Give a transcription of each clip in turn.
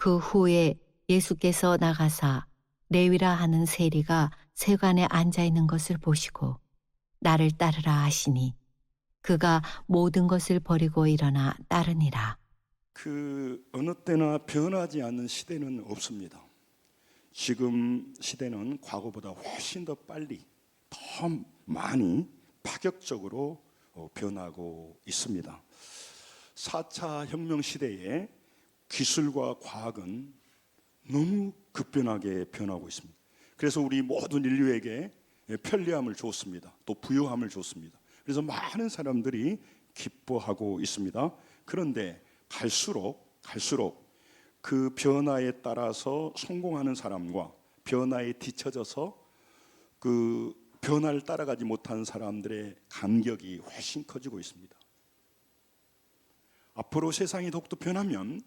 그 후에 예수께서 나가사 레위라 하는 세리가 세관에 앉아 있는 것을 보시고 나를 따르라 하시니 그가 모든 것을 버리고 일어나 따르니라. 그 어느 때나 변하지 않는 시대는 없습니다. 지금 시대는 과거보다 훨씬 더 빨리, 더 많이 파격적으로 변하고 있습니다. 4차 혁명 시대에 기술과 과학은 너무 급변하게 변하고 있습니다. 그래서 우리 모든 인류에게 편리함을 줬습니다. 또 부유함을 줬습니다. 그래서 많은 사람들이 기뻐하고 있습니다. 그런데 갈수록 그 변화에 따라서 성공하는 사람과 변화에 뒤처져서 그 변화를 따라가지 못한 사람들의 간격이 훨씬 커지고 있습니다. 앞으로 세상이 더욱더 변하면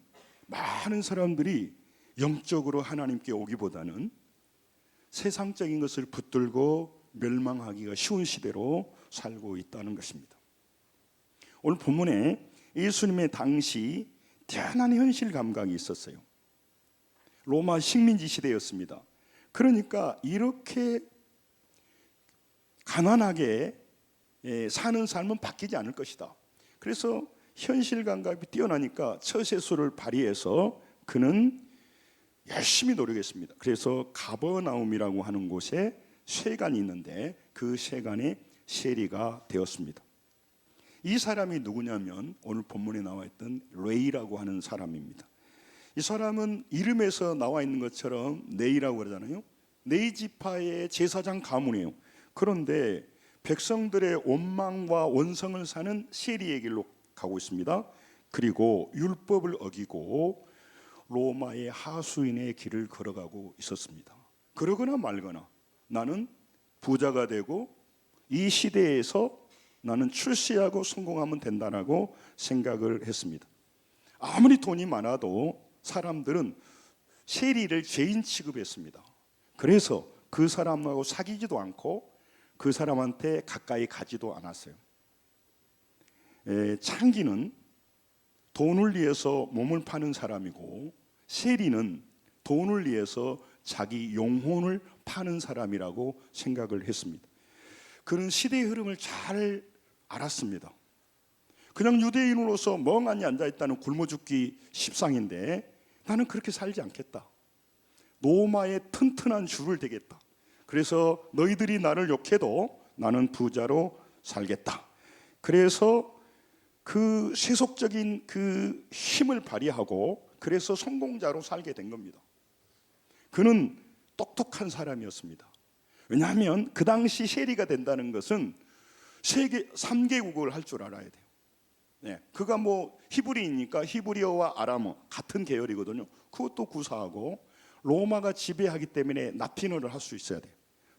많은 사람들이 영적으로 하나님께 오기보다는 세상적인 것을 붙들고 멸망하기가 쉬운 시대로 살고 있다는 것입니다. 오늘 본문에 예수님의 당시 뛰어난 현실 감각이 있었어요. 로마 식민지 시대였습니다. 그러니까 이렇게 가난하게 사는 삶은 바뀌지 않을 것이다. 그래서 현실 감각이 뛰어나니까 처세술을 발휘해서 그는 열심히 노력했습니다. 그래서 가버나움이라고 하는 곳에 쇠관이 있는데 그 쇠관에 세리가 되었습니다. 이 사람이 누구냐면 오늘 본문에 나와 있던 레이라고 하는 사람입니다. 이 사람은 이름에서 나와 있는 것처럼 네이라고 그러잖아요. 네이 지파의 제사장 가문이에요. 그런데 백성들의 원망과 원성을 사는 세리의 길로 가고 있습니다. 그리고 율법을 어기고 로마의 하수인의 길을 걸어가고 있었습니다. 그러거나 말거나 나는 부자가 되고 이 시대에서 나는 출세하고 성공하면 된다라고 생각을 했습니다. 아무리 돈이 많아도 사람들은 세리를 죄인 취급했습니다. 그래서 그 사람하고 사귀지도 않고 그 사람한테 가까이 가지도 않았어요. 창기는 돈을 위해서 몸을 파는 사람이고 세리는 돈을 위해서 자기 영혼을 파는 사람이라고 생각을 했습니다. 그는 시대의 흐름을 잘 알았습니다. 그냥 유대인으로서 멍하니 앉아있다는 굶어 죽기 십상인데 나는 그렇게 살지 않겠다. 로마의 튼튼한 줄을 대겠다. 그래서 너희들이 나를 욕해도 나는 부자로 살겠다. 그래서 그 세속적인 그 힘을 발휘하고 그래서 성공자로 살게 된 겁니다. 그는 똑똑한 사람이었습니다. 왜냐하면 그 당시 세리가 된다는 것은 세계 3개국을 할 줄 알아야 돼요. 네, 그가 뭐 히브리이니까 히브리어와 아람어 같은 계열이거든요. 그것도 구사하고 로마가 지배하기 때문에 라틴어를 할 수 있어야 돼요.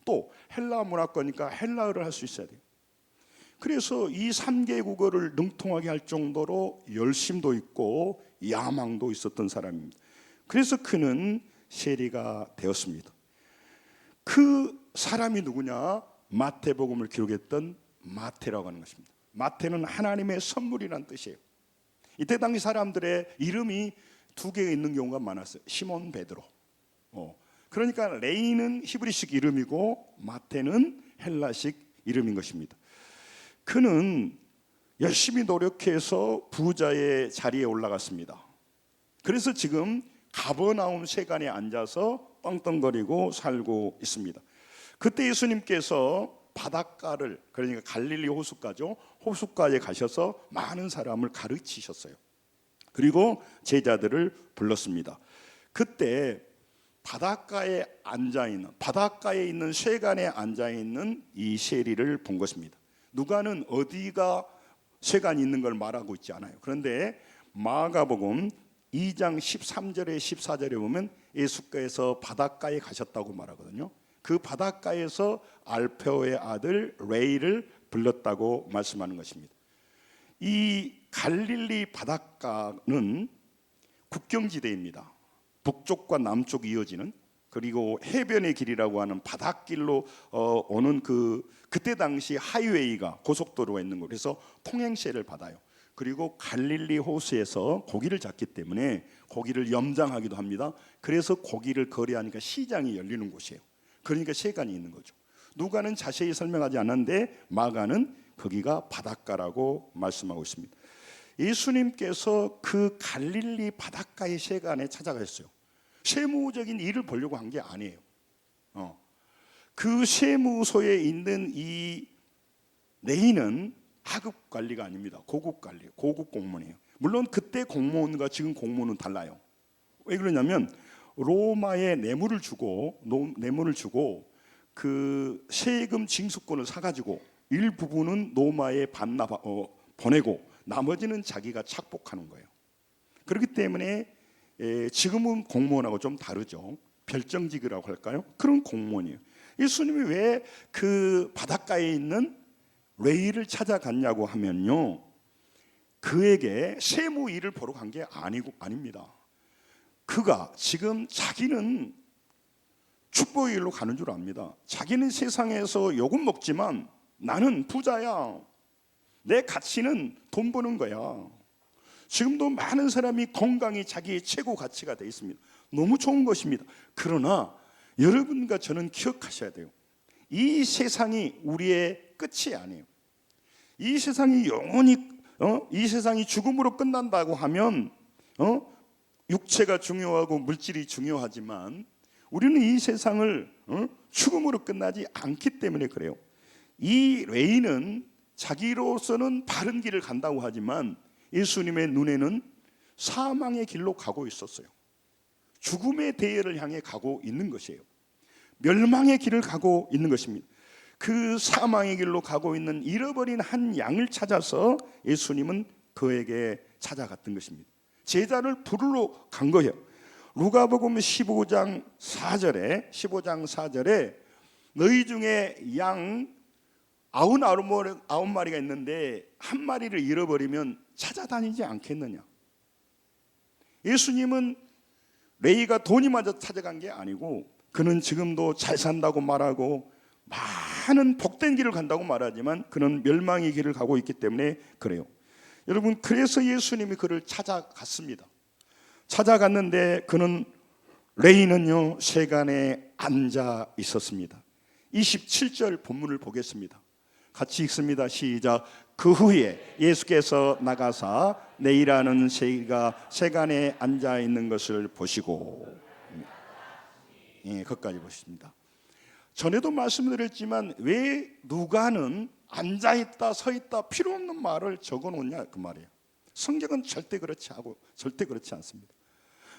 또 헬라 문화권이니까 헬라어를 할 수 있어야 돼요. 그래서 이 3개국어를 능통하게 할 정도로 열심도 있고 야망도 있었던 사람입니다. 그래서 그는 세리가 되었습니다. 그 사람이 누구냐? 마태복음을 기록했던 마태라고 하는 것입니다. 마태는 하나님의 선물이라는 뜻이에요. 이때 당시 사람들의 이름이 두 개 있는 경우가 많았어요. 시몬 베드로. 그러니까 레이는 히브리식 이름이고 마태는 헬라식 이름인 것입니다. 그는 열심히 노력해서 부자의 자리에 올라갔습니다. 그래서 지금 가버나움 세관에 앉아서 떵떵거리고 살고 있습니다. 그때 예수님께서 바닷가를, 그러니까 갈릴리 호숫가죠, 호숫가에 가셔서 많은 사람을 가르치셨어요. 그리고 제자들을 불렀습니다. 그때 바닷가에 있는 쇠관에 앉아있는 이 세리를 본 것입니다. 누가는 어디가 쇠관이 있는 걸 말하고 있지 않아요. 그런데 마가복음 2장 13절에 14절에 보면 예수께서 바닷가에 가셨다고 말하거든요. 그 바닷가에서 알페오의 아들 레이를 불렀다고 말씀하는 것입니다. 이 갈릴리 바닷가는 국경지대입니다. 북쪽과 남쪽이 이어지는, 그리고 해변의 길이라고 하는 바닷길로 오는 그때 당시 하이웨이가, 고속도로가 있는 곳에서 통행세를 받아요. 그리고 갈릴리 호수에서 고기를 잡기 때문에 고기를 염장하기도 합니다. 그래서 고기를 거래하니까 시장이 열리는 곳이에요. 그러니까 세간이 있는 거죠. 누가는 자세히 설명하지 않았는데 마가는 거기가 바닷가라고 말씀하고 있습니다. 예수님께서 그 갈릴리 바닷가의 세간에 찾아가셨어요. 세무적인 일을 보려고 한 게 아니에요. 그 세무소에 있는 이 레위는 하급 관리가 아닙니다. 고급 관리, 고급 공무원이에요. 물론 그때 공무원과 지금 공무원은 달라요. 왜 그러냐면 로마에 뇌물을 주고 그 세금 징수권을 사가지고 일부분은 로마에 보내고 나머지는 자기가 착복하는 거예요. 그렇기 때문에 지금은 공무원하고 좀 다르죠. 별정직이라고 할까요? 그런 공무원이에요. 예수님이 왜 그 바닷가에 있는 레위를 찾아갔냐고 하면요, 그에게 세무 일을 보러 간 게 아닙니다. 그가 지금 자기는 축복의 일로 가는 줄 압니다. 자기는 세상에서 욕은 먹지만 나는 부자야. 내 가치는 돈 버는 거야. 지금도 많은 사람이 건강이 자기의 최고 가치가 되어 있습니다. 너무 좋은 것입니다. 그러나 여러분과 저는 기억하셔야 돼요. 이 세상이 우리의 끝이 아니에요. 이 세상이 영원히 이 세상이 죽음으로 끝난다고 하면 육체가 중요하고 물질이 중요하지만 우리는 이 세상을 죽음으로 끝나지 않기 때문에 그래요. 이 레위는 자기로서는 바른 길을 간다고 하지만 예수님의 눈에는 사망의 길로 가고 있었어요. 죽음의 대열을 향해 가고 있는 것이에요. 멸망의 길을 가고 있는 것입니다. 그 사망의 길로 가고 있는 잃어버린 한 양을 찾아서 예수님은 그에게 찾아갔던 것입니다. 제자를 부르러 간 거예요. 누가복음 15장 4절에 너희 중에 양 99마리가 있는데 한 마리를 잃어버리면 찾아다니지 않겠느냐. 예수님은 레위가 돈이 맞아 찾아간 게 아니고 그는 지금도 잘 산다고 말하고 많은 복된 길을 간다고 말하지만 그는 멸망의 길을 가고 있기 때문에 그래요. 여러분, 그래서 예수님이 그를 찾아갔습니다. 찾아갔는데 그는 레위는요 세간에 앉아 있었습니다. 27절 본문을 보겠습니다. 같이 읽습니다. 시작. 그 후에 예수께서 나가사 내일하는 새가 세간에 앉아 있는 것을 보시고, 거기까지 보십니다. 전에도 말씀드렸지만 왜 누가는 앉아 있다 서 있다 필요 없는 말을 적어 놓냐 그 말이에요. 성경은 절대 그렇지 않습니다.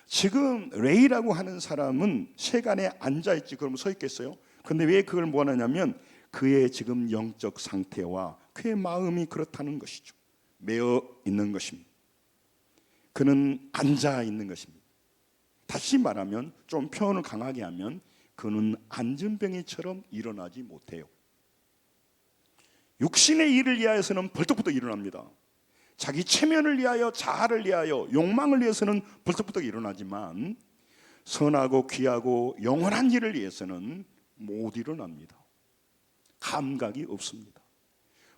지금 레위라고 하는 사람은 세간에 앉아 있지 그러면 서 있겠어요? 근데 왜 그걸 원하냐면 그의 지금 영적 상태와 그의 마음이 그렇다는 것이죠. 매어 있는 것입니다. 그는 앉아 있는 것입니다. 다시 말하면 좀 표현을 강하게 하면 그는 안전병이처럼 일어나지 못해요. 육신의 일을 위하여서는 벌떡벌떡 일어납니다. 자기 체면을 위하여, 자아를 위하여, 욕망을 위해서는 벌떡벌떡 일어나지만 선하고 귀하고 영원한 일을 위해서는 못 일어납니다. 감각이 없습니다.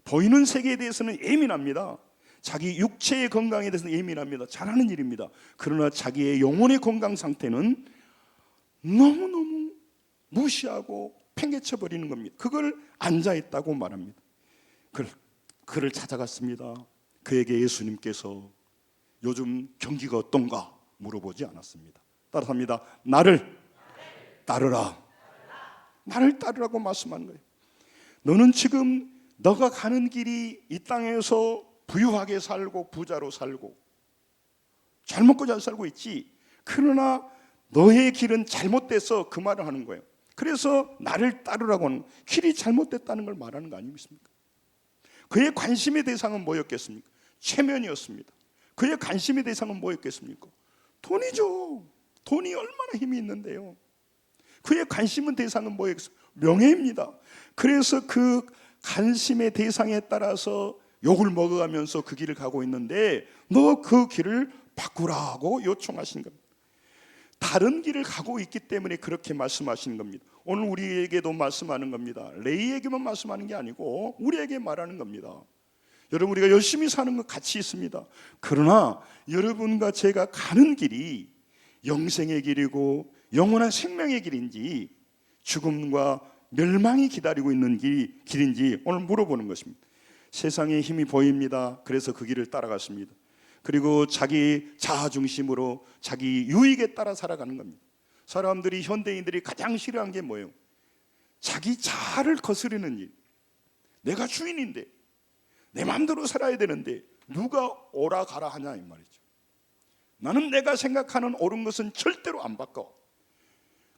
보이는 세계에 대해서는 예민합니다. 자기 육체의 건강에 대해서는 예민합니다. 잘하는 일입니다. 그러나 자기의 영혼의 건강 상태는 너무너무 무시하고 팽개쳐 버리는 겁니다. 그걸 앉아있다고 말합니다. 그를 찾아갔습니다. 그에게 예수님께서 요즘 경기가 어떤가 물어보지 않았습니다. 따라서 합니다. 나를 따르라. 나를 따르라고 말씀하는 거예요. 너는 지금 너가 가는 길이 이 땅에서 부유하게 살고 부자로 살고 잘 먹고 잘 살고 있지. 그러나 너의 길은 잘못돼서 그 말을 하는 거예요. 그래서 나를 따르라고 하는, 길이 잘못됐다는 걸 말하는 거 아니겠습니까? 그의 관심의 대상은 뭐였겠습니까? 체면이었습니다. 그의 관심의 대상은 뭐였겠습니까? 돈이죠. 돈이 얼마나 힘이 있는데요. 그의 관심의 대상은 뭐였겠습니까? 명예입니다. 그래서 그 관심의 대상에 따라서 욕을 먹어가면서 그 길을 가고 있는데 너 그 길을 바꾸라고 요청하신 겁니다. 다른 길을 가고 있기 때문에 그렇게 말씀하시는 겁니다. 오늘 우리에게도 말씀하는 겁니다. 레위에게만 말씀하는 게 아니고 우리에게 말하는 겁니다. 여러분, 우리가 열심히 사는 것 같이 있습니다. 그러나 여러분과 제가 가는 길이 영생의 길이고 영원한 생명의 길인지 죽음과 멸망이 기다리고 있는 길인지 오늘 물어보는 것입니다. 세상의 힘이 보입니다. 그래서 그 길을 따라갔습니다. 그리고 자기 자아 중심으로 자기 유익에 따라 살아가는 겁니다. 사람들이, 현대인들이 가장 싫어하는 게 뭐예요? 자기 자아를 거스르는 일. 내가 주인인데, 내 마음대로 살아야 되는데 누가 오라 가라 하냐 이 말이죠. 나는 내가 생각하는 옳은 것은 절대로 안 바꿔.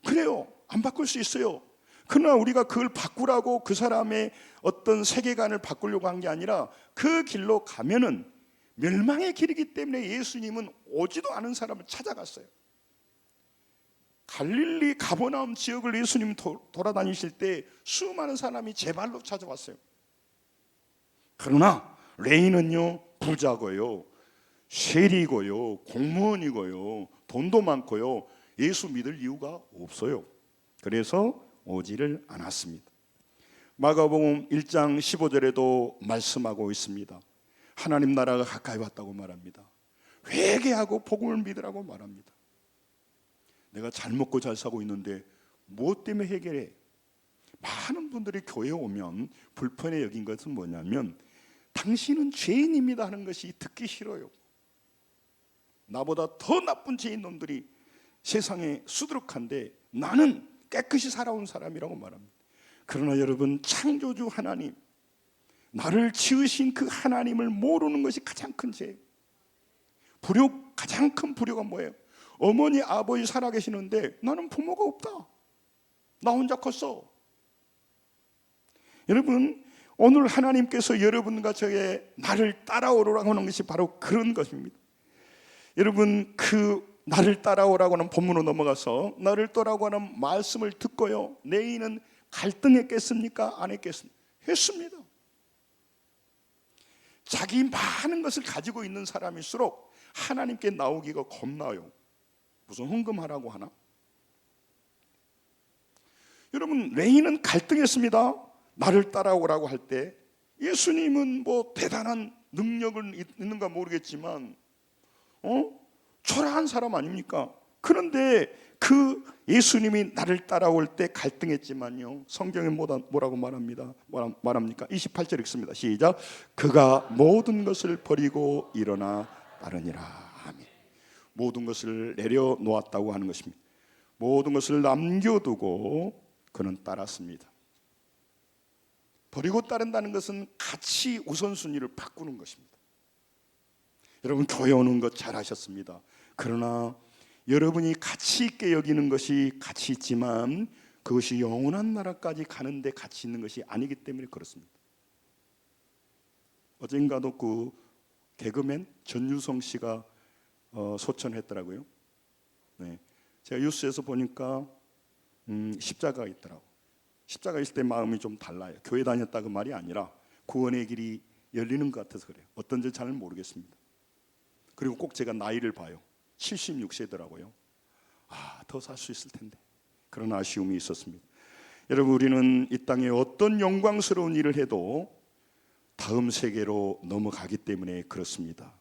그래요, 안 바꿀 수 있어요. 그러나 우리가 그걸 바꾸라고 그 사람의 어떤 세계관을 바꾸려고 한 게 아니라 그 길로 가면은 멸망의 길이기 때문에 예수님은 오지도 않은 사람을 찾아갔어요. 갈릴리 가버나움 지역을 예수님이 돌아다니실 때 수많은 사람이 제 발로 찾아왔어요. 그러나 레이는요, 부자고요, 쉐리고요, 공무원이고요, 돈도 많고요, 예수 믿을 이유가 없어요. 그래서 오지를 않았습니다. 마가복음 1장 15절에도 말씀하고 있습니다. 하나님 나라가 가까이 왔다고 말합니다. 회개하고 복음을 믿으라고 말합니다. 내가 잘 먹고 잘 사고 있는데 무엇 때문에 해결해? 많은 분들이 교회에 오면 불편해 여긴 것은 뭐냐면 당신은 죄인입니다 하는 것이 듣기 싫어요. 나보다 더 나쁜 죄인 놈들이 세상에 수두룩한데 나는 깨끗이 살아온 사람이라고 말합니다. 그러나 여러분, 창조주 하나님, 나를 지으신 그 하나님을 모르는 것이 가장 큰 죄예요. 가장 큰 불효가 뭐예요? 어머니 아버지 살아계시는데 나는 부모가 없다. 나 혼자 컸어. 여러분, 오늘 하나님께서 여러분과 저의 나를 따라오라고 하는 것이 바로 그런 것입니다. 여러분, 그 나를 따라오라고 하는 본문으로 넘어가서 나를 따라오라고 하는 말씀을 듣고요, 레이는 갈등했겠습니까? 안 했겠습니까? 했습니다. 자기 많은 것을 가지고 있는 사람일수록 하나님께 나오기가 겁나요. 무슨 헌금하라고 하나? 여러분, 레이는 갈등했습니다. 나를 따라오라고 할 때 예수님은 뭐 대단한 능력을 있는가 모르겠지만 초라한 사람 아닙니까? 그런데 그 예수님이 나를 따라올 때 갈등했지만요, 성경에 뭐라고 말합니까? 28절 읽습니다. 시작. 그가 모든 것을 버리고 일어나 따르니라. 아멘. 모든 것을 내려놓았다고 하는 것입니다. 모든 것을 남겨두고 그는 따랐습니다. 버리고 따른다는 것은 가치 우선순위를 바꾸는 것입니다. 여러분, 교회 오는 것 잘하셨습니다. 그러나 여러분이 가치 있게 여기는 것이 가치 있지만 그것이 영원한 나라까지 가는데 가치 있는 것이 아니기 때문에 그렇습니다. 어젠가도 그 개그맨 전유성 씨가 소천했더라고요. 네. 제가 뉴스에서 보니까 십자가가 있더라고. 십자가 있을 때 마음이 좀 달라요. 교회 다녔다 그 말이 아니라 구원의 길이 열리는 것 같아서 그래요. 어떤지 잘 모르겠습니다. 그리고 꼭 제가 나이를 봐요. 76세더라고요. 더 살 수 있을 텐데. 그런 아쉬움이 있었습니다. 여러분, 우리는 이 땅에 어떤 영광스러운 일을 해도 다음 세계로 넘어가기 때문에 그렇습니다.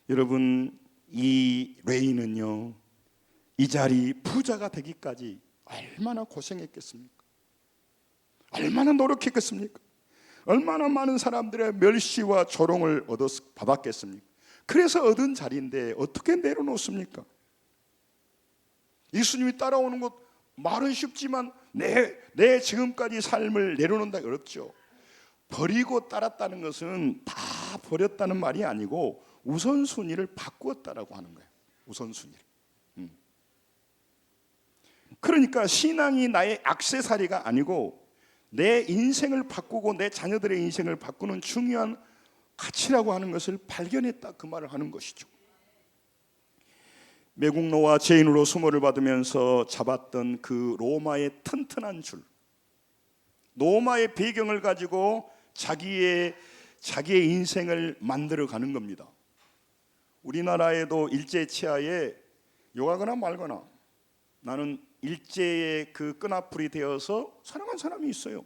여러분, 이 레이는요, 이 자리 부자가 되기까지 얼마나 고생했겠습니까? 얼마나 노력했겠습니까? 얼마나 많은 사람들의 멸시와 조롱을 받았겠습니까? 그래서 얻은 자리인데 어떻게 내려놓습니까? 예수님이 따라오는 것 말은 쉽지만 내 지금까지 삶을 내려놓는다 어렵죠. 버리고 따랐다는 것은 다 버렸다는 말이 아니고 우선순위를 바꾸었다라고 하는 거예요. 우선순위를. 그러니까 신앙이 나의 액세서리가 아니고 내 인생을 바꾸고 내 자녀들의 인생을 바꾸는 중요한 가치라고 하는 것을 발견했다, 그 말을 하는 것이죠. 매국노와 죄인으로 수모를 받으면서 잡았던 그 로마의 튼튼한 줄, 로마의 배경을 가지고 자기의 인생을 만들어가는 겁니다. 우리나라에도 일제 치하에 요하거나 말거나 나는 일제의 그 끈앞풀이 되어서 살아간 사람이 있어요.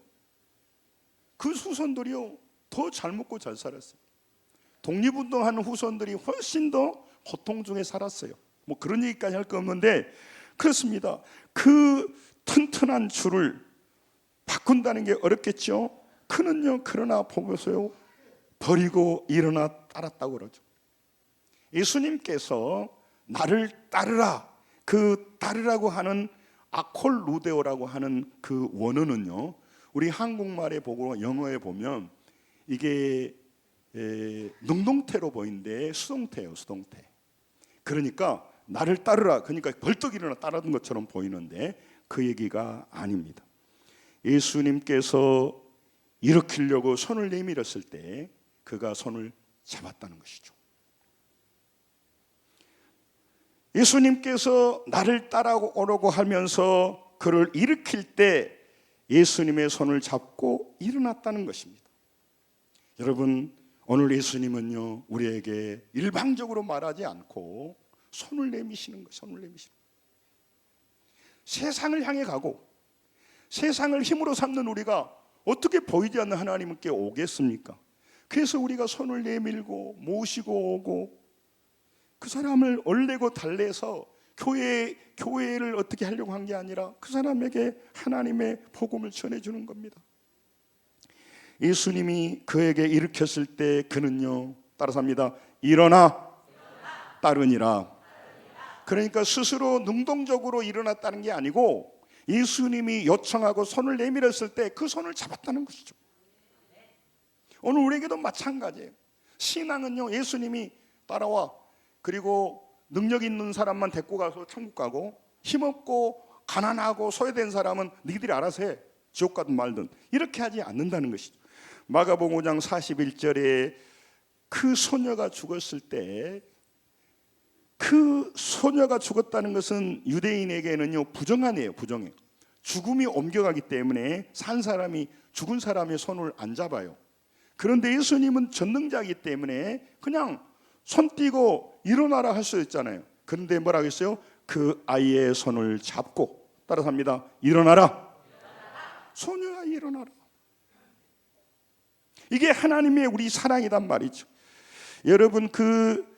그 후손들이요, 더 잘 먹고 잘 살았어요. 독립운동하는 후손들이 훨씬 더 고통 중에 살았어요. 뭐 그런 얘기까지 할 거 없는데 그렇습니다. 그 튼튼한 줄을 바꾼다는 게 어렵겠죠. 그는요, 그러나 보세요, 버리고 일어나 따랐다고 그러죠. 예수님께서 나를 따르라, 그 따르라고 하는 아콜루데오라고 하는 그 원어는요, 우리 한국말에 보고 영어에 보면 이게 능동태로 보이는데 수동태예요, 수동태. 그러니까 나를 따르라, 그러니까 벌떡 일어나 따르는 것처럼 보이는데 그 얘기가 아닙니다. 예수님께서 일으키려고 손을 내밀었을 때 그가 손을 잡았다는 것이죠. 예수님께서 나를 따라오라고 하면서 그를 일으킬 때 예수님의 손을 잡고 일어났다는 것입니다. 여러분, 오늘 예수님은요, 우리에게 일방적으로 말하지 않고 손을 내미시는 거예요. 손을 내미시는 거예요. 세상을 향해 가고 세상을 힘으로 삼는 우리가 어떻게 보이지 않는 하나님께 오겠습니까? 그래서 우리가 손을 내밀고 모시고 오고 그 사람을 얼레고 달래서 교회를 어떻게 하려고 한 게 아니라 그 사람에게 하나님의 복음을 전해주는 겁니다. 예수님이 그에게 일으켰을 때 그는요, 따라서 합니다. 일어나 따르니라. 그러니까 스스로 능동적으로 일어났다는 게 아니고 예수님이 요청하고 손을 내밀었을 때 그 손을 잡았다는 것이죠. 오늘 우리에게도 마찬가지예요. 신앙은요, 예수님이 따라와, 그리고 능력 있는 사람만 데리고 가서 천국 가고 힘없고 가난하고 소외된 사람은 너희들이 알아서 해, 지옥 가든 말든, 이렇게 하지 않는다는 것이죠. 마가복음 5장 41절에 그 소녀가 죽었을 때, 그 소녀가 죽었다는 것은 유대인에게는요 부정하네요. 부정해요. 죽음이 옮겨가기 때문에 산 사람이 죽은 사람의 손을 안 잡아요. 그런데 예수님은 전능자이기 때문에 그냥 손 띄고 일어나라 할 수 있잖아요. 그런데 뭐라고 했어요? 그 아이의 손을 잡고, 따라서 합니다. 일어나라. 소녀야, 일어나라. 이게 하나님의 우리 사랑이란 말이죠. 여러분, 그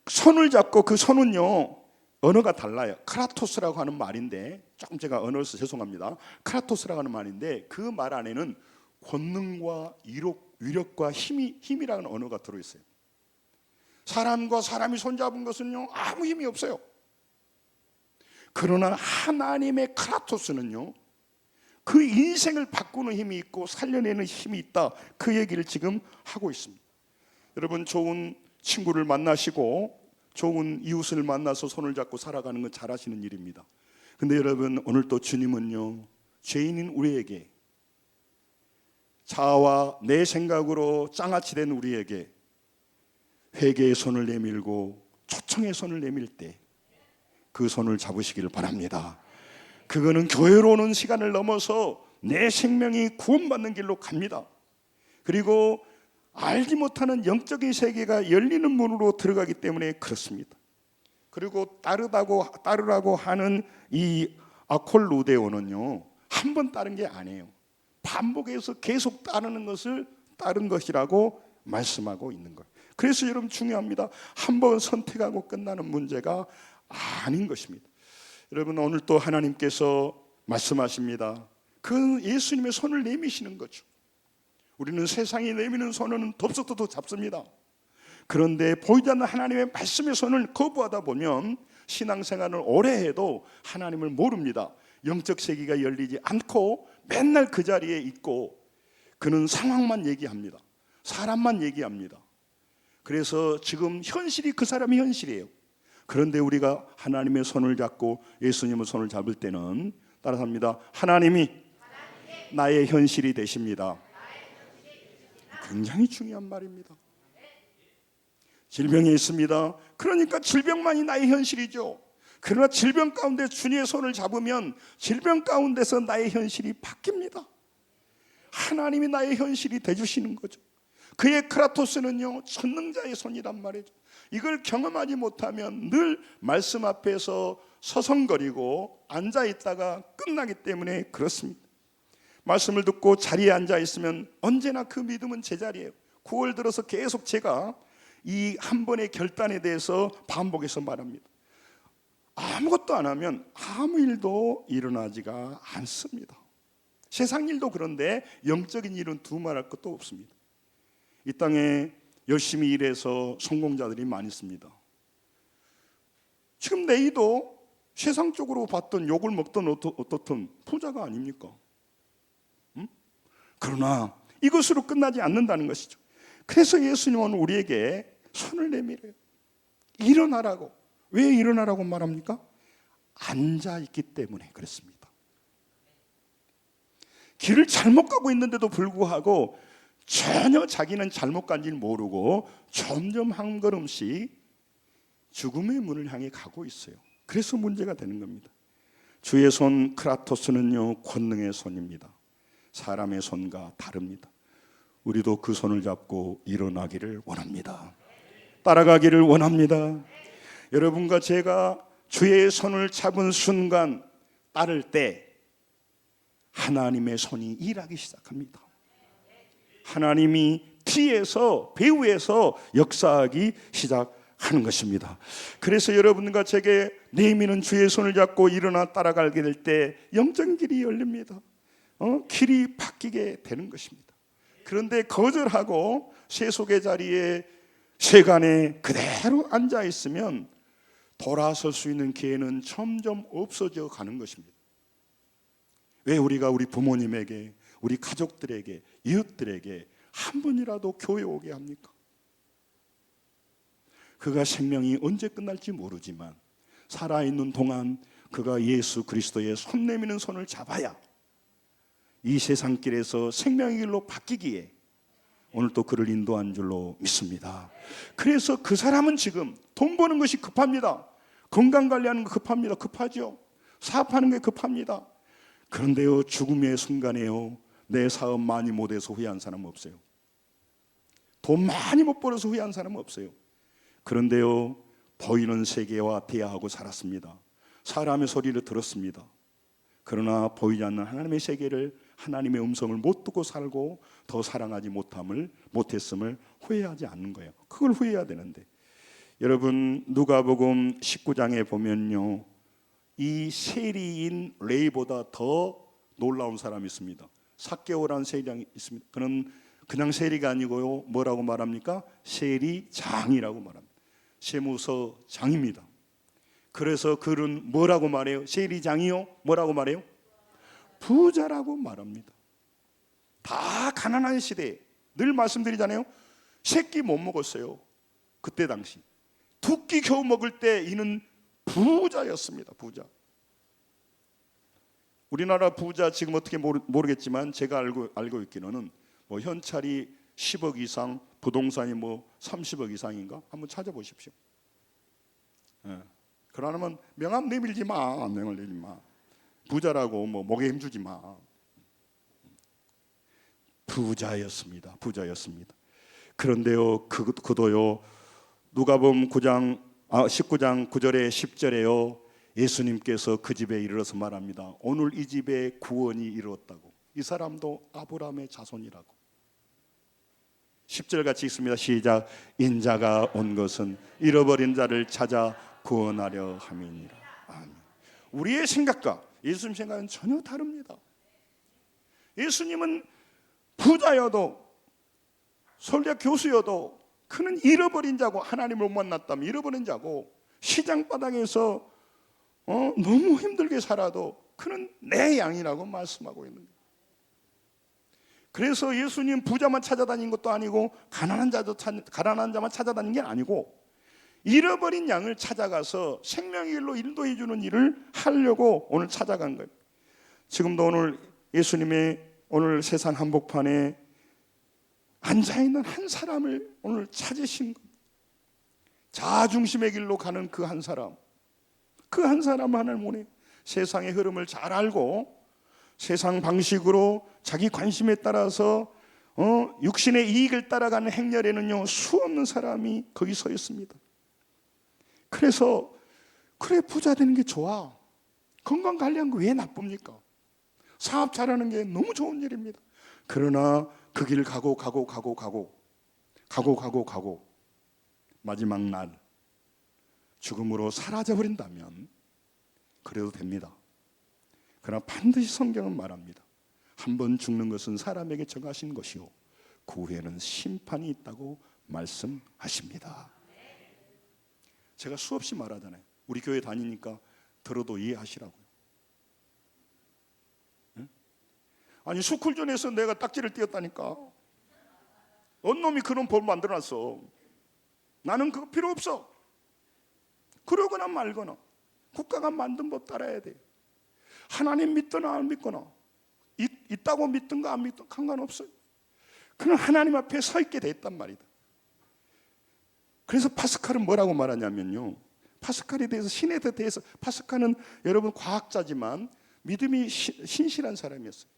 손을 잡고, 그 손은요 언어가 달라요. 크라토스라고 하는 말인데, 조금 제가 언어에서 죄송합니다. 크라토스라고 하는 말인데 그 말 안에는 권능과 위력과 힘이라는 언어가 들어있어요. 사람과 사람이 손잡은 것은요 아무 힘이 없어요. 그러나 하나님의 크라토스는요 그 인생을 바꾸는 힘이 있고 살려내는 힘이 있다, 그 얘기를 지금 하고 있습니다. 여러분, 좋은 친구를 만나시고 좋은 이웃을 만나서 손을 잡고 살아가는 건 잘하시는 일입니다. 근데 여러분, 오늘 또 주님은요 죄인인 우리에게, 자아와 내 생각으로 장아찌 된 우리에게 회개의 손을 내밀고 초청의 손을 내밀 때 그 손을 잡으시기를 바랍니다. 그거는 교회로 오는 시간을 넘어서 내 생명이 구원받는 길로 갑니다. 그리고 알지 못하는 영적인 세계가 열리는 문으로 들어가기 때문에 그렇습니다. 그리고 따르라고 하는 이 아콜루데오는요 한 번 따른 게 아니에요. 반복해서 계속 따르는 것을 따른 것이라고 말씀하고 있는 거예요. 그래서 여러분 중요합니다. 한 번 선택하고 끝나는 문제가 아닌 것입니다. 여러분, 오늘 또 하나님께서 말씀하십니다. 그 예수님의 손을 내미시는 거죠. 우리는 세상이 내미는 손은 덥석도 잡습니다. 그런데 보이지 않는 하나님의 말씀의 손을 거부하다 보면 신앙생활을 오래 해도 하나님을 모릅니다. 영적 세계가 열리지 않고 맨날 그 자리에 있고 그는 상황만 얘기합니다. 사람만 얘기합니다. 그래서 지금 현실이 그 사람의 현실이에요. 그런데 우리가 하나님의 손을 잡고 예수님의 손을 잡을 때는, 따라서 합니다. 하나님이 나의 현실이 되십니다. 굉장히 중요한 말입니다. 질병이 있습니다. 그러니까 질병만이 나의 현실이죠. 그러나 질병 가운데 주님의 손을 잡으면 질병 가운데서 나의 현실이 바뀝니다. 하나님이 나의 현실이 되주시는 거죠. 그의 크라토스는요 전능자의 손이란 말이죠. 이걸 경험하지 못하면 늘 말씀 앞에서 서성거리고 앉아있다가 끝나기 때문에 그렇습니다. 말씀을 듣고 자리에 앉아 있으면 언제나 그 믿음은 제자리예요. 9월 들어서 계속 제가 이 한 번의 결단에 대해서 반복해서 말합니다. 아무것도 안 하면 아무 일도 일어나지가 않습니다. 세상 일도 그런데 영적인 일은 두말할 것도 없습니다. 이 땅에 열심히 일해서 성공자들이 많이 있습니다. 지금 내이도 세상적으로 봤던 욕을 먹던 어떻든 부자가 아닙니까? 그러나 이것으로 끝나지 않는다는 것이죠. 그래서 예수님은 우리에게 손을 내밀어요. 일어나라고. 왜 일어나라고 말합니까? 앉아있기 때문에 그렇습니다. 길을 잘못 가고 있는데도 불구하고 전혀 자기는 잘못 간지 모르고 점점 한 걸음씩 죽음의 문을 향해 가고 있어요. 그래서 문제가 되는 겁니다. 주의 손 크라토스는요, 권능의 손입니다. 사람의 손과 다릅니다. 우리도 그 손을 잡고 일어나기를 원합니다. 따라가기를 원합니다. 여러분과 제가 주의 손을 잡은 순간 따를 때 하나님의 손이 일하기 시작합니다. 하나님이 뒤에서 배후에서 역사하기 시작하는 것입니다. 그래서 여러분과 제게 내미는 주의 손을 잡고 일어나 따라가게 될 때 영적인 길이 열립니다. 길이 바뀌게 되는 것입니다. 그런데 거절하고 세속의 자리에 세간에 그대로 앉아 있으면 돌아설 수 있는 기회는 점점 없어져 가는 것입니다. 왜 우리가 우리 부모님에게, 우리 가족들에게, 이웃들에게 한 번이라도 교회 오게 합니까? 그가 생명이 언제 끝날지 모르지만 살아있는 동안 그가 예수 그리스도의 손 내미는 손을 잡아야 이 세상길에서 생명의 길로 바뀌기에 오늘 또 그를 인도한 줄로 믿습니다. 그래서 그 사람은 지금 돈 버는 것이 급합니다. 건강관리하는 거 급합니다. 급하죠. 사업하는 게 급합니다. 그런데요, 죽음의 순간에요, 내 사업 많이 못해서 후회한 사람은 없어요. 돈 많이 못 벌어서 후회한 사람은 없어요. 그런데요, 보이는 세계와 대화하고 살았습니다. 사람의 소리를 들었습니다. 그러나 보이지 않는 하나님의 세계를, 하나님의 음성을 못 듣고 살고 더 사랑하지 못했음을 후회하지 않는 거예요. 그걸 후회해야 되는데, 여러분 누가복음 19장에 보면요, 이 세리인 레위보다 더 놀라운 사람이 있습니다. 삭개오라는 세리장이 있습니다. 그는 그냥 세리가 아니고요, 뭐라고 말합니까? 세리장이라고 말합니다. 세무서장입니다. 그래서 그는 뭐라고 말해요? 세리장이요? 뭐라고 말해요? 부자라고 말합니다. 다 가난한 시대에 늘 말씀드리잖아요. 새끼 못 먹었어요. 그때 당시 두 끼 겨우 먹을 때 이는 부자였습니다. 부자. 우리나라 부자 지금 어떻게 모르겠지만 제가 알고 있기로는 뭐 현찰이 10억 이상, 부동산이 뭐 30억 이상인가? 한번 찾아보십시오. 예. 그러면 명함 내밀지 마. 명을 내밀지 마. 부자라고 뭐 목에 힘주지 마. 부자였습니다. 부자였습니다. 그런데요, 그도요, 누가복음 19장 9절에 10절에요, 예수님께서 그 집에 이르러서 말합니다. 오늘 이 집에 구원이 이루었다고. 이 사람도 아브라함의 자손이라고. 10절 같이 읽습니다. 시작. 인자가 온 것은 잃어버린 자를 찾아 구원하려 함이니라. 아멘. 우리의 생각과 예수님 생각은 전혀 다릅니다. 예수님은 부자여도 설교 교수여도 그는 잃어버린 자고, 하나님을 못 만났다면 잃어버린 자고, 시장 바닥에서 너무 힘들게 살아도 그는 내 양이라고 말씀하고 있는 거예요. 그래서 예수님 부자만 찾아다닌 것도 아니고 가난한 자만 찾아다닌 게 아니고 잃어버린 양을 찾아가서 생명의 길로 인도해 주는 일을 하려고 오늘 찾아간 거예요. 지금도 오늘 예수님의 오늘 세상 한복판에 앉아있는 한 사람을 오늘 찾으신 겁니다. 자아중심의 길로 가는 그 한 사람, 그 한 사람 하나님 오늘 세상의 흐름을 잘 알고 세상 방식으로 자기 관심에 따라서 육신의 이익을 따라가는 행렬에는요, 수없는 사람이 거기 서 있습니다. 그래서 그래, 부자 되는 게 좋아. 건강 관리한 거 왜 나쁩니까? 사업 잘하는 게 너무 좋은 일입니다. 그러나 그 길 가고 마지막 날 죽음으로 사라져버린다면 그래도 됩니다. 그러나 반드시 성경은 말합니다. 한 번 죽는 것은 사람에게 정하신 것이요 그 후에는 심판이 있다고 말씀하십니다. 제가 수없이 말하잖아요. 우리 교회 다니니까 들어도 이해하시라고요. 응? 아니 스쿨존에서 내가 딱지를 띄었다니까. 어느 놈이 그런 법 만들어놨어. 나는 그거 필요 없어. 그러거나 말거나 국가가 만든 법 따라야 돼요. 하나님 믿거나 안 믿거나 있다고 믿든가 안 믿든 상관없어요. 그는 하나님 앞에 서 있게 돼 있단 말이다. 그래서 파스칼은 뭐라고 말하냐면요, 파스칼에 대해서, 신에 대해서, 파스칼은 여러분 과학자지만 믿음이 신실한 사람이었어요.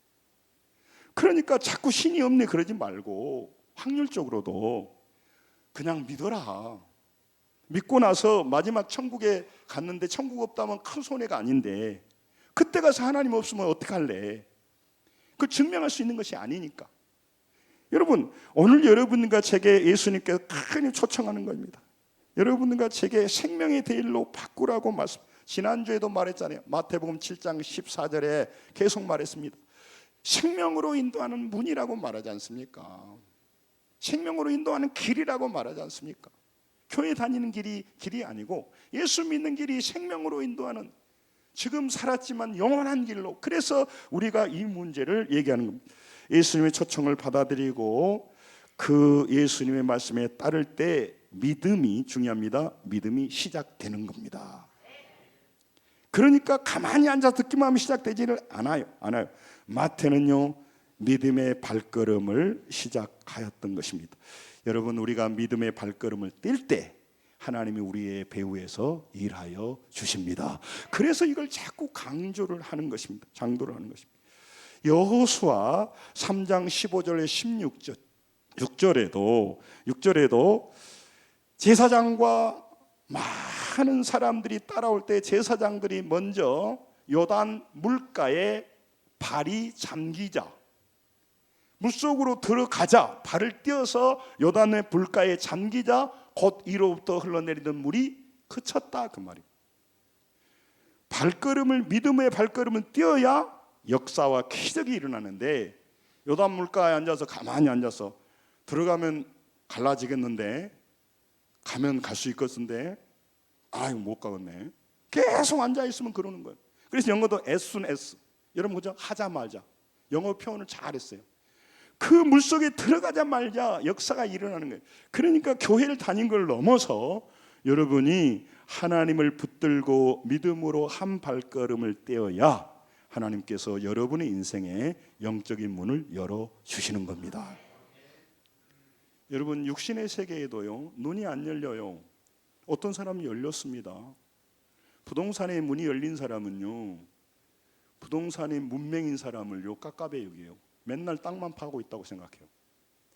그러니까 자꾸 신이 없네 그러지 말고 확률적으로도 그냥 믿어라. 믿고 나서 마지막 천국에 갔는데 천국 없다면 큰 손해가 아닌데 그때 가서 하나님 없으면 어떡할래? 그걸 증명할 수 있는 것이 아니니까. 여러분, 오늘 여러분과 제게 예수님께서 크게 초청하는 겁니다. 여러분과 제게 생명의 대일로 바꾸라고 말씀. 지난주에도 말했잖아요. 마태복음 7장 14절에 계속 말했습니다. 생명으로 인도하는 문이라고 말하지 않습니까? 생명으로 인도하는 길이라고 말하지 않습니까? 교회 다니는 길이 아니고 예수 믿는 길이 생명으로 인도하는, 지금 살았지만 영원한 길로. 그래서 우리가 이 문제를 얘기하는 겁니다. 예수님의 초청을 받아들이고 그 예수님의 말씀에 따를 때 믿음이 중요합니다. 믿음이 시작되는 겁니다. 그러니까 가만히 앉아 듣기만 하면 시작되지를 않아요. 마태는요, 믿음의 발걸음을 시작하였던 것입니다. 여러분, 우리가 믿음의 발걸음을 뗄 때 하나님이 우리의 배후에서 일하여 주십니다. 그래서 이걸 자꾸 강조를 하는 것입니다. 장도를 하는 것입니다. 여호수아 3장 15절에 6절에도 제사장과 많은 사람들이 따라올 때 제사장들이 먼저 요단 물가에 발이 잠기자, 물속으로 들어가자, 발을 띄어서 요단의 물가에 잠기자 곧 이로부터 흘러내리던 물이 그쳤다, 그 말이에요. 믿음의 발걸음을 띄어야 역사와 기적이 일어나는데, 요단 물가에 앉아서 가만히 앉아서 들어가면 갈라지겠는데, 가면 갈 수 있겠는데, 아유 못 가겠네. 계속 앉아 있으면 그러는 거예요. 그래서 영어도 as soon as, 여러분 그죠? 하자 말자. 영어 표현을 잘했어요. 그 물속에 들어가자 말자 역사가 일어나는 거예요. 그러니까 교회를 다닌 걸 넘어서 여러분이 하나님을 붙들고 믿음으로 한 발걸음을 떼어야 하나님께서 여러분의 인생에 영적인 문을 열어주시는 겁니다. 여러분, 육신의 세계에도요, 눈이 안 열려요. 어떤 사람이 열렸습니다. 부동산의 문이 열린 사람은요, 부동산의 문맹인 사람을요 깝깝해 여기요. 맨날 땅만 파고 있다고 생각해요.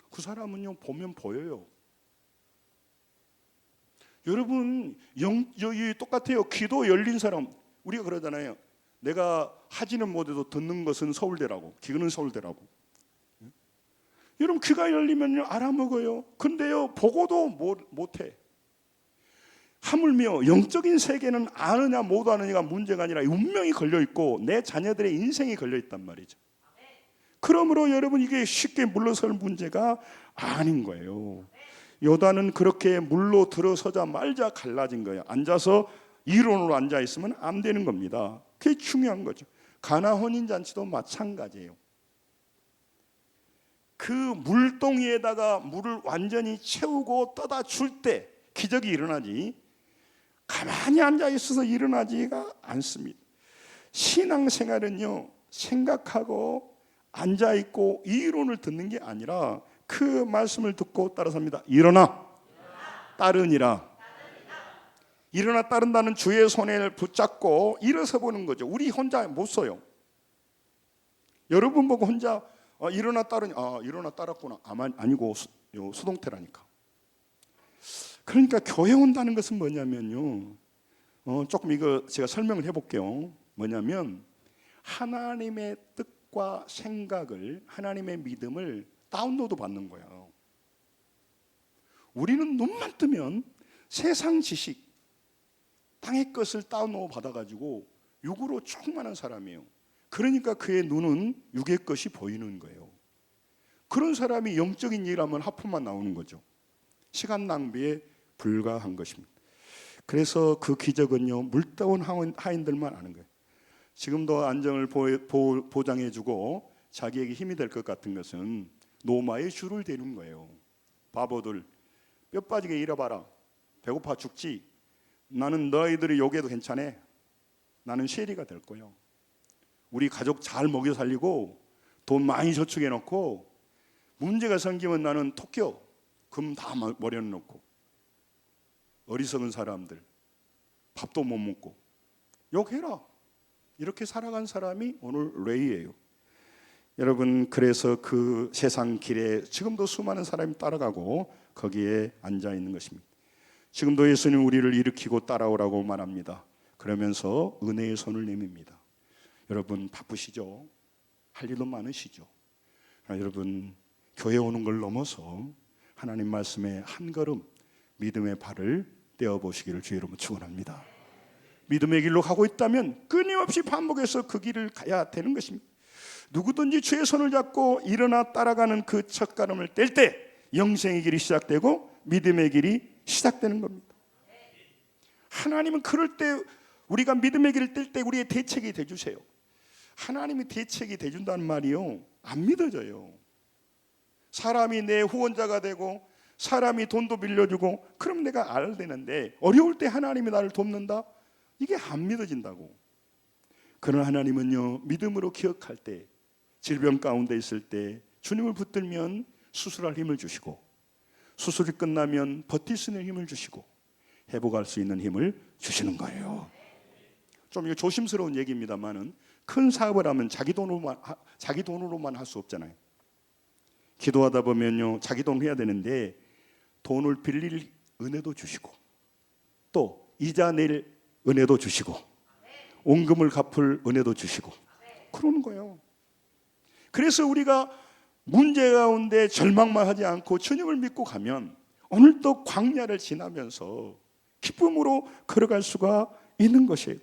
그 사람은요 보면 보여요. 여러분, 여기 똑같아요. 귀도 열린 사람, 우리가 그러잖아요. 내가 하지는 못해도 듣는 것은 서울대라고, 귀는 서울대라고. 여러분, 귀가 열리면요 알아먹어요. 근데요 보고도 못해. 하물며 영적인 세계는 아느냐 못 아느냐가 문제가 아니라 운명이 걸려있고 내 자녀들의 인생이 걸려있단 말이죠. 그러므로 여러분, 이게 쉽게 물러설 문제가 아닌 거예요. 요단은 그렇게 물로 들어서자 말자 갈라진 거예요. 앉아서 이론으로 앉아있으면 안 되는 겁니다. 그게 중요한 거죠. 가나 혼인잔치도 마찬가지예요. 그 물동이에다가 물을 완전히 채우고 떠다 줄 때 기적이 일어나지, 가만히 앉아있어서 일어나지가 않습니다. 신앙생활은요, 생각하고 앉아있고 이론을 듣는 게 아니라 그 말씀을 듣고 따라삽니다. 일어나 따르니라. 일어나 따른다는 주의 손을 붙잡고 일어서 보는 거죠. 우리 혼자 못 써요. 여러분 보고 혼자 일어나 따르니, 일어나 따랐구나. 아니고 수동태라니까. 그러니까 교회 온다는 것은 뭐냐면요, 조금 이거 제가 설명을 해볼게요. 뭐냐면 하나님의 뜻과 생각을, 하나님의 믿음을 다운로드 받는 거예요. 우리는 눈만 뜨면 세상 지식, 땅의 것을 다운로드 받아가지고 육으로 충만한 사람이에요. 그러니까 그의 눈은 육의 것이 보이는 거예요. 그런 사람이 영적인 일하면 하품만 나오는 거죠. 시간 낭비에 불과한 것입니다. 그래서 그 기적은요, 물다운 하인들만 아는 거예요. 지금도 안정을 보장해주고 자기에게 힘이 될 것 같은 것은 노마의 주를 대는 거예요. 바보들, 뼈 빠지게 일어봐라. 배고파 죽지. 나는 너희들이 욕해도 괜찮아. 나는 쉐리가 될 거예요. 우리 가족 잘 먹여 살리고 돈 많이 저축해 놓고 문제가 생기면 나는 토끼 금 다 머리에 놓고, 어리석은 사람들 밥도 못 먹고 욕해라. 이렇게 살아간 사람이 오늘 레이예요. 여러분, 그래서 그 세상 길에 지금도 수많은 사람이 따라가고 거기에 앉아 있는 것입니다. 지금도 예수님 우리를 일으키고 따라오라고 말합니다. 그러면서 은혜의 손을 내밉니다. 여러분 바쁘시죠? 할 일도 많으시죠? 여러분 교회 오는 걸 넘어서 하나님 말씀에 한 걸음 믿음의 발을 떼어보시기를 주의 이름으로 축원합니다. 믿음의 길로 가고 있다면 끊임없이 반복해서 그 길을 가야 되는 것입니다. 누구든지 주의 손을 잡고 일어나 따라가는 그 첫걸음을 뗄 때 영생의 길이 시작되고 믿음의 길이 시작되는 겁니다. 하나님은 그럴 때 우리가 믿음의 길을 뗄 때 우리의 대책이 돼주세요. 하나님이 대책이 돼준다는 말이요, 안 믿어져요. 사람이 내 후원자가 되고 사람이 돈도 빌려주고 그럼 내가 알아야 되는데, 어려울 때 하나님이 나를 돕는다? 이게 안 믿어진다고. 그러나 하나님은요, 믿음으로 기억할 때, 질병 가운데 있을 때 주님을 붙들면 수술할 힘을 주시고, 수술이 끝나면 버틸 수 있는 힘을 주시고, 회복할 수 있는 힘을 주시는 거예요. 좀 이거 조심스러운 얘기입니다만은, 큰 사업을 하면 자기 돈으로만 할 수 없잖아요. 기도하다 보면요, 자기 돈 해야 되는데 돈을 빌릴 은혜도 주시고, 또 이자 낼 은혜도 주시고, 원금을 갚을 은혜도 주시고, 그러는 거예요. 그래서 우리가 문제 가운데 절망만 하지 않고 주님을 믿고 가면 오늘도 광야를 지나면서 기쁨으로 걸어갈 수가 있는 것이에요.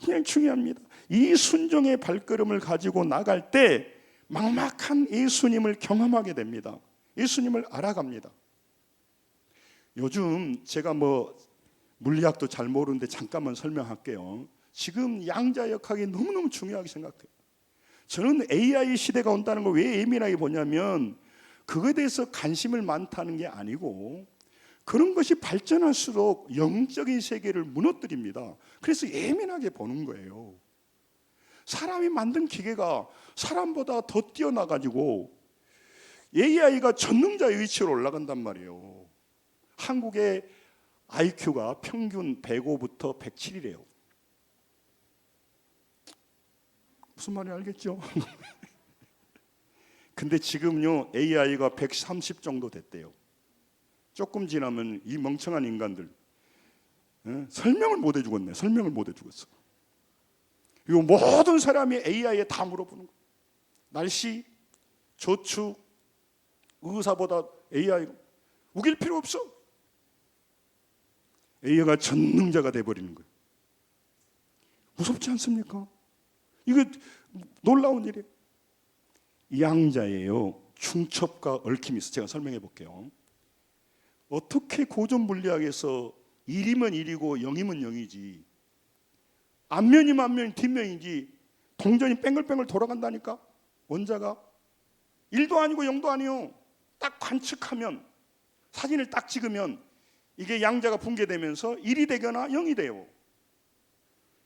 그냥 중요합니다. 이 순종의 발걸음을 가지고 나갈 때 막막한 예수님을 경험하게 됩니다. 예수님을 알아갑니다. 요즘 제가 물리학도 잘 모르는데 잠깐만 설명할게요. 지금 양자역학이 너무너무 중요하게 생각해요. 저는 AI 시대가 온다는 걸 왜 예민하게 보냐면, 그거에 대해서 관심을 많다는 게 아니고, 그런 것이 발전할수록 영적인 세계를 무너뜨립니다. 그래서 예민하게 보는 거예요. 사람이 만든 기계가 사람보다 더 뛰어나가지고 AI가 전능자의 위치로 올라간단 말이에요. 한국의 IQ가 평균 105부터 107이래요. 무슨 말인지 알겠죠? 근데 지금요, AI가 130 정도 됐대요. 조금 지나면 이 멍청한 인간들 설명을 못 해주겠네. 설명을 못 해주겠어. 이거 모든 사람이 AI에 다 물어보는 거예요. 날씨, 저축, 의사보다 AI 우길 필요 없어. AI가 전능자가 돼버리는 거예요. 무섭지 않습니까? 이거 놀라운 일이에요. 양자예요. 중첩과 얽힘이 있어. 제가 설명해 볼게요. 어떻게 고전 물리학에서 1이면 1이고 0이면 0이지, 앞면이면 앞면이 뒷면이지 동전이 뺑글뺑글 돌아간다니까. 원자가 1도 아니고 0도 아니요. 딱 관측하면, 사진을 딱 찍으면 이게 양자가 붕괴되면서 1이 되거나 0이 돼요.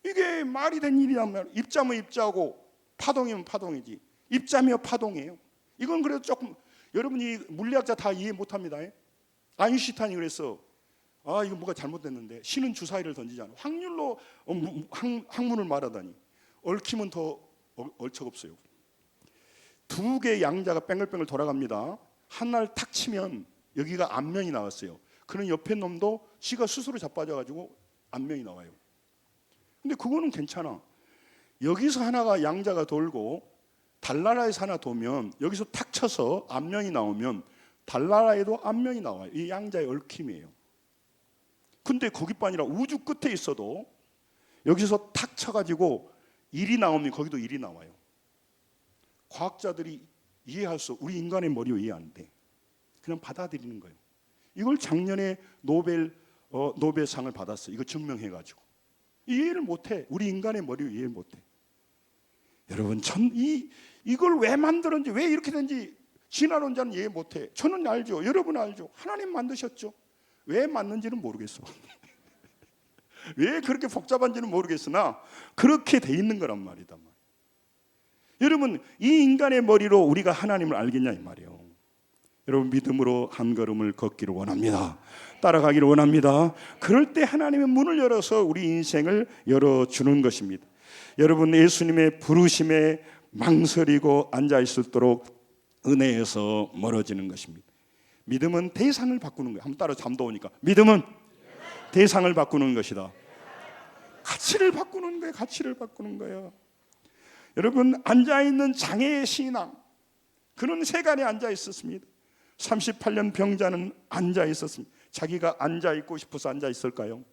이게 말이 된 일이란 입자면 입자고 파동이면 파동이지. 입자며 파동이에요. 이건 그래도 조금 여러분이 물리학자 다 이해 못합니다. 아인슈타인이 그랬어. 이거 뭐가 잘못됐는데, 신은 주사위를 던지잖아. 확률로 학문을 말하다니. 얽히면 더 얼척없어요. 두 개의 양자가 뺑글뺑글 돌아갑니다. 하나를 탁 치면 여기가 앞면이 나왔어요. 그런 옆에 놈도 지가 스스로 자빠져가지고 앞면이 나와요. 근데 그거는 괜찮아. 여기서 하나가 양자가 돌고 달나라에서 하나 돌면 여기서 탁 쳐서 앞면이 나오면 달나라에도 앞면이 나와요. 이 양자의 얽힘이에요. 근데 거기뿐 아니라 우주 끝에 있어도 여기서 탁 쳐가지고 일이 나오면 거기도 일이 나와요. 과학자들이 이해할 수, 우리 인간의 머리로 이해 안 돼. 그냥 받아들이는 거예요. 이걸 작년에 노벨상을 받았어요. 이거 증명해가지고. 이해를 못해. 우리 인간의 머리로 이해 못해. 여러분, 이걸 왜 만들었는지, 왜 이렇게 된지 진화론자는 이해 못해. 저는 알죠. 여러분 알죠. 하나님 만드셨죠. 왜 맞는지는 모르겠어. 왜 그렇게 복잡한지는 모르겠으나 그렇게 돼 있는 거란 말이다. 여러분, 이 인간의 머리로 우리가 하나님을 알겠냐 이 말이에요. 여러분, 믿음으로 한 걸음을 걷기를 원합니다. 따라가기를 원합니다. 그럴 때 하나님의 문을 열어서 우리 인생을 열어주는 것입니다. 여러분, 예수님의 부르심에 망설이고 앉아있도록 은혜에서 멀어지는 것입니다. 믿음은 대상을 바꾸는 거예요. 한번 따라 잠도 오니까. 믿음은 대상을 바꾸는 것이다. 가치를 바꾸는 거예요. 가치를 바꾸는 거예요. 여러분, 앉아있는 장애의 신앙, 그는 세간에 앉아있었습니다. 38년 병자는 앉아있었습니다. 자기가 앉아있고 싶어서 앉아있을까요?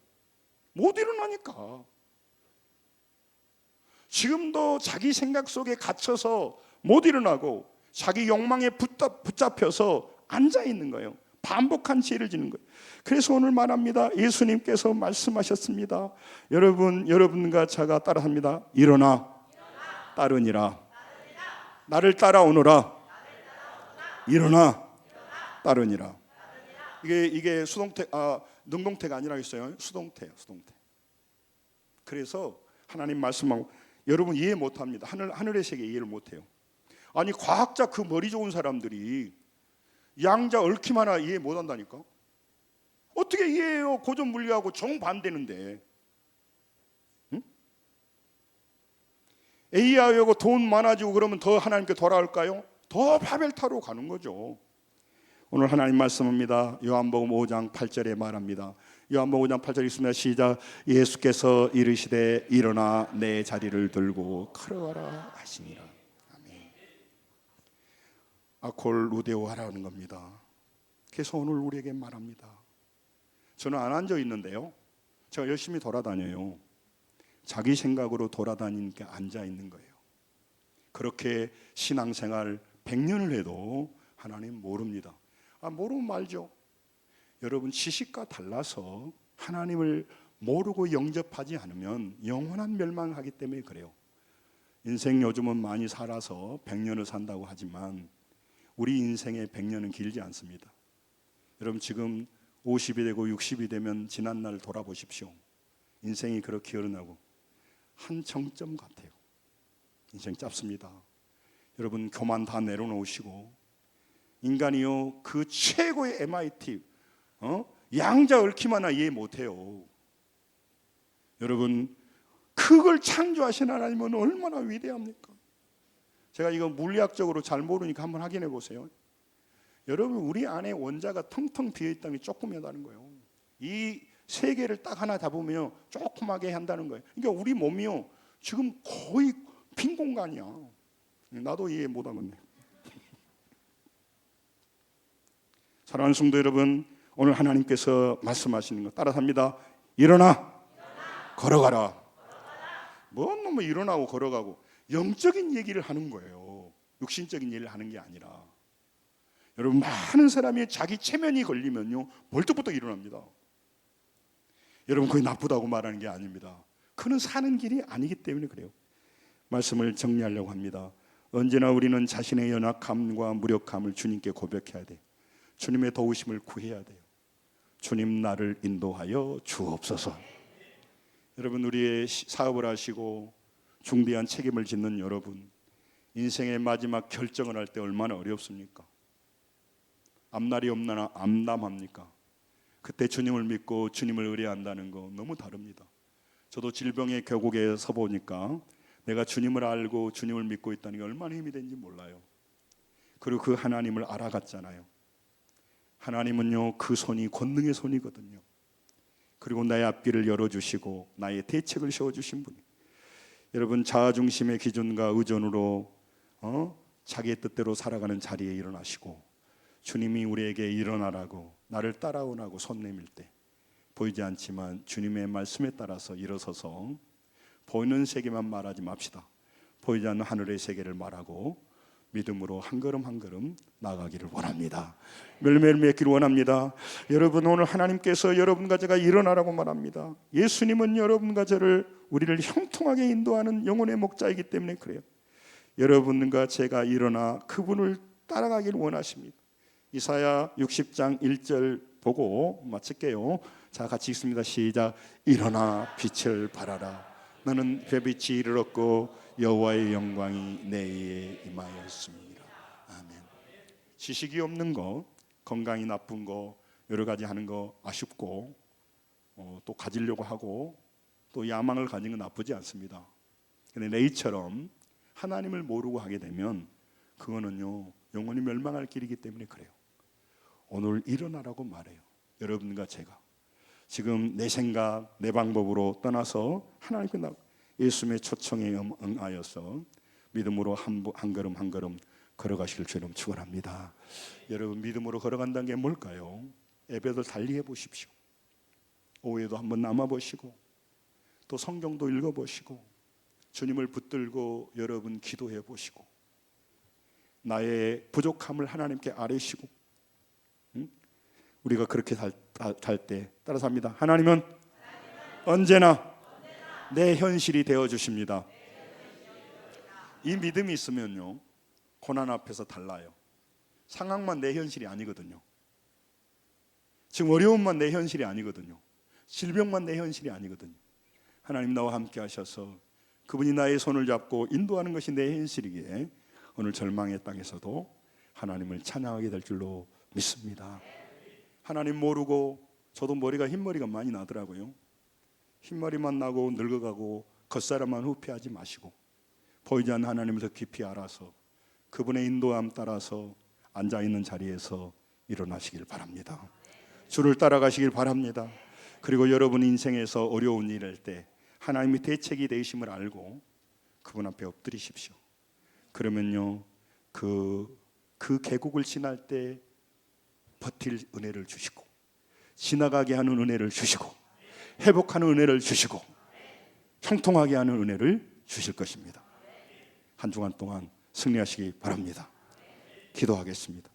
못 일어나니까. 지금도 자기 생각 속에 갇혀서 못 일어나고 자기 욕망에 붙잡혀서 앉아있는 거예요. 반복한 죄를 짓는 거예요. 그래서 오늘 말합니다. 예수님께서 말씀하셨습니다. 여러분과 제가 따라합니다. 일어나 따르니라. 나를 따라오너라. 일어나 따르니라. 이게 수동태, 능동태가 아니라 있어요. 수동태예요. 수동태. 그래서 하나님 말씀하고 여러분 이해 못합니다. 하늘의 세계 이해를 못해요. 아니, 과학자 그 머리 좋은 사람들이 양자 얽힘 하나 이해 못한다니까. 어떻게 이해해요? 고전 물리하고 정반대는데. 응? AI하고 돈 많아지고 그러면 더 하나님께 돌아올까요? 더 바벨타로 가는 거죠. 오늘 하나님 말씀입니다. 요한복음 5장 8절에 말합니다. 요한복음 5장 8절 있습니다. 시작. 예수께서 이르시되 일어나 내 자리를 들고 걸어가라 하시니라. 아멘. 아콜 루데오 하라는 겁니다. 그래서 오늘 우리에게 말합니다. 저는 안 앉아 있는데요. 제가 열심히 돌아다녀요. 자기 생각으로 돌아다니는 게 앉아 있는 거예요. 그렇게 신앙생활 100년을 해도 하나님 모릅니다. 모르면 말죠. 여러분, 지식과 달라서 하나님을 모르고 영접하지 않으면 영원한 멸망하기 때문에 그래요. 인생 요즘은 많이 살아서 100년을 산다고 하지만 우리 인생의 100년은 길지 않습니다. 여러분, 지금 50이 되고 60이 되면 지난 날 돌아보십시오. 인생이 그렇게 흐르나고 한 정점 같아요. 인생 짧습니다. 여러분, 교만 다 내려놓으시고 인간이요, 그 최고의 MIT 양자 얽힘 하나 이해 못해요. 여러분, 그걸 창조하신 하나님은 얼마나 위대합니까? 제가 이거 물리학적으로 잘 모르니까 한번 확인해 보세요. 여러분, 우리 안에 원자가 텅텅 비어 있다는 게 조금이다는 거예요. 이 세 개를 딱 하나 잡으면 조그맣게 한다는 거예요. 그러니까 우리 몸이요, 지금 거의 빈 공간이야. 나도 이해 못하겠네. 사랑하는 성도 여러분, 오늘 하나님께서 말씀하시는 거 따라합니다. 일어나. 걸어가라. 뭔 놈의 일어나고 걸어가고 영적인 얘기를 하는 거예요. 육신적인 얘기를 하는 게 아니라. 여러분, 많은 사람이 자기 체면이 걸리면요 벌떡벌떡 일어납니다. 여러분, 그게 나쁘다고 말하는 게 아닙니다. 그는 사는 길이 아니기 때문에 그래요. 말씀을 정리하려고 합니다. 언제나 우리는 자신의 연약함과 무력함을 주님께 고백해야 돼요. 주님의 도우심을 구해야 돼요. 주님, 나를 인도하여 주옵소서. 여러분, 우리의 사업을 하시고 중대한 책임을 짓는 여러분, 인생의 마지막 결정을 할 때 얼마나 어렵습니까? 앞날이 없나 암담합니까? 그때 주님을 믿고 주님을 의뢰한다는 거 너무 다릅니다. 저도 질병의 궤곡에 서 보니까 내가 주님을 알고 주님을 믿고 있다는 게 얼마나 힘이 되는지 몰라요. 그리고 그 하나님을 알아갔잖아요. 하나님은요, 그 손이 권능의 손이거든요. 그리고 나의 앞길을 열어주시고 나의 대책을 세워주신 분이. 여러분 자아중심의 기준과 의존으로 자기의 뜻대로 살아가는 자리에 일어나시고 주님이 우리에게 일어나라고 나를 따라오라고 손 내밀 때 보이지 않지만 주님의 말씀에 따라서 일어서서 보이는 세계만 말하지 맙시다. 보이지 않는 하늘의 세계를 말하고 믿음으로 한 걸음 한 걸음 나아가기를 원합니다. 매일매일 맺기를 원합니다. 여러분 오늘 하나님께서 여러분과 제가 일어나라고 말합니다. 예수님은 여러분과 저를 우리를 형통하게 인도하는 영혼의 목자이기 때문에 그래요. 여러분과 제가 일어나 그분을 따라가기를 원하십니다. 이사야 60장 1절 보고 마칠게요. 자, 같이 읽습니다. 시작. 일어나 빛을 발하라. 나는 별빛이 이르렀고 여호와의 영광이 내 위에 임하였습니다. 아멘. 지식이 없는 거, 건강이 나쁜 거, 여러 가지 하는 거 아쉽고 또 가지려고 하고 또 야망을 가진 건 나쁘지 않습니다. 그런데 레이처럼 하나님을 모르고 하게 되면 그거는요 영원히 멸망할 길이기 때문에 그래요. 오늘 일어나라고 말해요. 여러분과 제가 지금 내 생각, 내 방법으로 떠나서 하나님께 예수님의 초청에 응하여서 믿음으로 한 걸음 한 걸음 걸어가시길 주님 축원합니다. 여러분 믿음으로 걸어간다는 게 뭘까요? 예배도 달리 해보십시오. 오후에도 한번 남아보시고 또 성경도 읽어보시고 주님을 붙들고 여러분 기도해 보시고 나의 부족함을 하나님께 아뢰시고 우리가 그렇게 살 때 따라서 합니다. 하나님은 언제나 내 현실이 되어 주십니다. 이 믿음이 있으면요 고난 앞에서 달라요. 상황만 내 현실이 아니거든요. 지금 어려움만 내 현실이 아니거든요. 질병만 내 현실이 아니거든요. 하나님 나와 함께 하셔서 그분이 나의 손을 잡고 인도하는 것이 내 현실이기에 오늘 절망의 땅에서도 하나님을 찬양하게 될 줄로 믿습니다. 하나님 모르고 저도 머리가 흰머리가 많이 나더라고요. 흰머리만 나고 늙어가고 겉사람만 후피하지 마시고 보이지 않는 하나님을 더 깊이 알아서 그분의 인도함 따라서 앉아있는 자리에서 일어나시길 바랍니다. 주를 따라가시길 바랍니다. 그리고 여러분 인생에서 어려운 일을 할 때 하나님이 대책이 되심을 알고 그분 앞에 엎드리십시오. 그러면요 그 계곡을 지날 때 버틸 은혜를 주시고 지나가게 하는 은혜를 주시고 회복하는 은혜를 주시고 형통하게 하는 은혜를 주실 것입니다. 한 주간 동안 승리하시기 바랍니다. 기도하겠습니다.